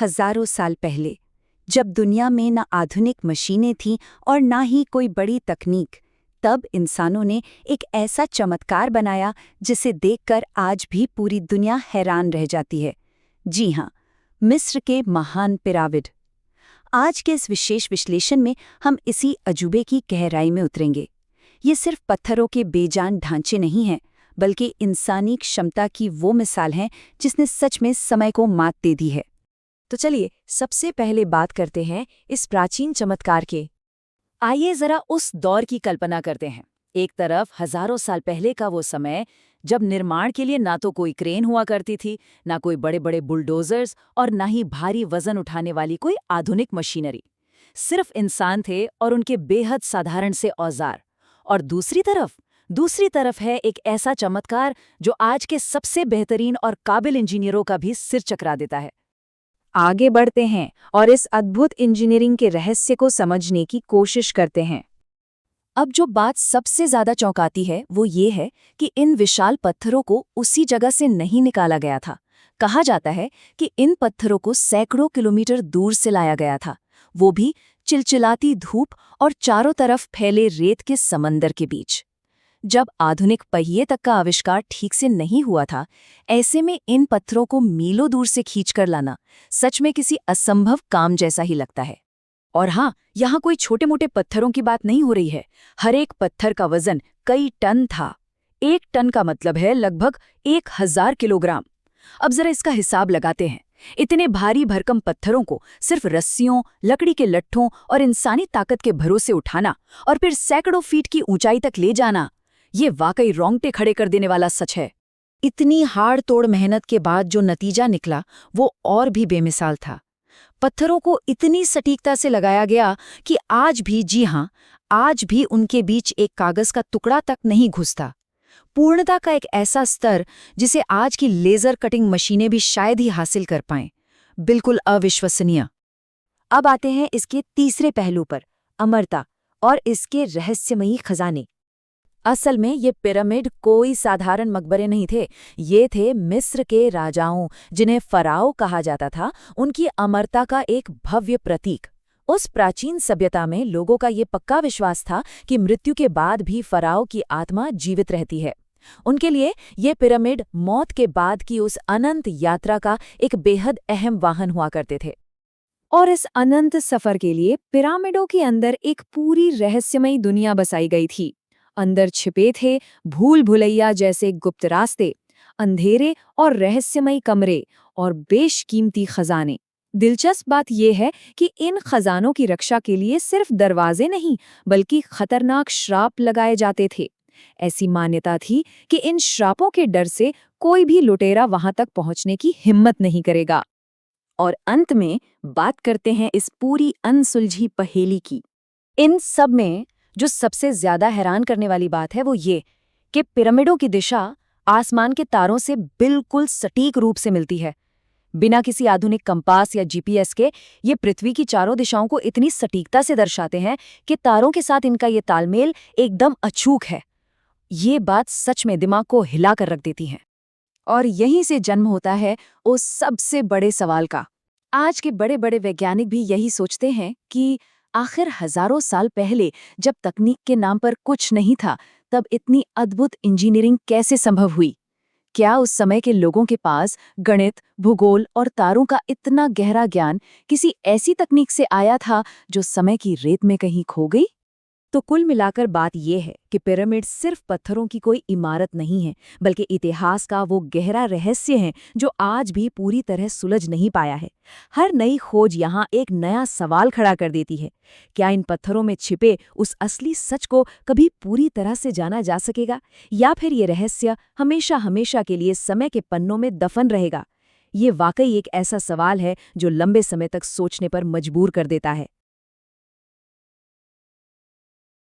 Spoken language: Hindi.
हजारों साल पहले, जब दुनिया में न आधुनिक मशीनें थीं और न ही कोई बड़ी तकनीक, तब इंसानों ने एक ऐसा चमत्कार बनाया जिसे देखकर आज भी पूरी दुनिया हैरान रह जाती है। जी हाँ, मिस्र के महान पिरामिड। आज के इस विशेष विश्लेषण में हम इसी अजूबे की गहराई में उतरेंगे। ये सिर्फ पत्थरों के बेजान ढांचे नहीं हैं, बल्कि इंसानी क्षमता की वो मिसाल हैं जिसने सच में समय को मात दे दी है। तो चलिए सबसे पहले बात करते हैं इस प्राचीन चमत्कार के। आइए जरा उस दौर की कल्पना करते हैं। एक तरफ हजारों साल पहले का वो समय जब निर्माण के लिए ना तो कोई क्रेन हुआ करती थी, ना कोई बड़े बड़े बुलडोजर्स और ना ही भारी वजन उठाने वाली कोई आधुनिक मशीनरी। सिर्फ इंसान थे और उनके बेहद साधारण से औजार। और दूसरी तरफ है एक ऐसा चमत्कार जो आज के सबसे बेहतरीन और काबिल इंजीनियरों का भी सिर चकरा देता है। आगे बढ़ते हैं और इस अद्भुत इंजीनियरिंग के रहस्य को समझने की कोशिश करते हैं। अब जो बात सबसे ज्यादा चौंकाती है वो ये है कि इन विशाल पत्थरों को उसी जगह से नहीं निकाला गया था। कहा जाता है कि इन पत्थरों को सैकड़ों किलोमीटर दूर से लाया गया था, वो भी चिलचिलाती धूप और चारों तरफ फैले रेत के समंदर के बीच। जब आधुनिक पहिए तक का आविष्कार ठीक से नहीं हुआ था, ऐसे में इन पत्थरों को मीलों दूर से खींचकर लाना सच में किसी असंभव काम जैसा ही लगता है। और हाँ, यहाँ कोई छोटे मोटे पत्थरों की बात नहीं हो रही है। हर एक पत्थर का वजन कई टन था। 1 टन का मतलब है लगभग 1000 किलोग्राम। अब जरा इसका हिसाब लगाते हैं। इतने भारी भरकम पत्थरों को सिर्फ रस्सियों, लकड़ी के लट्ठों और इंसानी ताकत के भरोसे उठाना और फिर सैकड़ों फीट की ऊंचाई तक ले जाना, ये वाकई रोंगटे खड़े कर देने वाला सच है। इतनी हाड़ तोड़ मेहनत के बाद जो नतीजा निकला वो और भी बेमिसाल था। पत्थरों को इतनी सटीकता से लगाया गया कि आज भी, जी हाँ, आज भी उनके बीच एक कागज का टुकड़ा तक नहीं घुसता। पूर्णता का एक ऐसा स्तर जिसे आज की लेजर कटिंग मशीनें भी शायद ही हासिल कर पाएं। बिल्कुल अविश्वसनीय। अब आते हैं इसके तीसरे पहलू पर, अमरता और इसके रहस्यमयी खजाने। असल में ये पिरामिड कोई साधारण मकबरे नहीं थे। ये थे मिस्र के राजाओं, जिन्हें फराओ कहा जाता था, उनकी अमरता का एक भव्य प्रतीक। उस प्राचीन सभ्यता में लोगों का ये पक्का विश्वास था कि मृत्यु के बाद भी फराओ की आत्मा जीवित रहती है। उनके लिए ये पिरामिड मौत के बाद की उस अनंत यात्रा का एक बेहद अहम वाहन हुआ करते थे। और इस अनंत सफर के लिए पिरामिडों के अंदर एक पूरी रहस्यमयी दुनिया बसाई गई थी। अंदर छिपे थे भूल भुलैया जैसे गुप्त रास्ते, अंधेरे और रहस्यमयी कमरे और बेशकीमती खजाने। दिलचस्प बात यह है कि इन खजानों की रक्षा के लिए सिर्फ दरवाजे नहीं, बल्कि खतरनाक श्राप लगाए जाते थे। ऐसी मान्यता थी कि इन श्रापों के डर से कोई भी लुटेरा वहां तक पहुंचने की हिम्मत नहीं करेगा। और अंत में बात करते हैं इस पूरी अनसुलझी पहेली की। इन सब में जो सबसे ज्यादा हैरान करने वाली बात है वो ये कि पिरामिडों की दिशा आसमान के तारों से बिल्कुल सटीक रूप से मिलती है। बिना किसी आधुनिक कंपास या जीपीएस के ये पृथ्वी की चारों दिशाओं को इतनी सटीकता से दर्शाते हैं कि तारों के साथ इनका ये तालमेल एकदम अचूक है। ये बात सच में दिमाग को हिला कर रख देती है। और यहीं से जन्म होता है उस सबसे बड़े सवाल का। आज के बड़े बड़े वैज्ञानिक भी यही सोचते हैं कि आखिर हजारों साल पहले जब तकनीक के नाम पर कुछ नहीं था, तब इतनी अद्भुत इंजीनियरिंग कैसे संभव हुई? क्या उस समय के लोगों के पास गणित, भूगोल और तारों का इतना गहरा ज्ञान किसी ऐसी तकनीक से आया था जो समय की रेत में कहीं खो गई? तो कुल मिलाकर बात यह है कि पिरामिड सिर्फ पत्थरों की कोई इमारत नहीं है, बल्कि इतिहास का वो गहरा रहस्य है जो आज भी पूरी तरह सुलझ नहीं पाया है। हर नई खोज यहाँ एक नया सवाल खड़ा कर देती है। क्या इन पत्थरों में छिपे उस असली सच को कभी पूरी तरह से जाना जा सकेगा, या फिर ये रहस्य हमेशा हमेशा के लिए समय के पन्नों में दफन रहेगा? ये वाकई एक ऐसा सवाल है जो लंबे समय तक सोचने पर मजबूर कर देता है।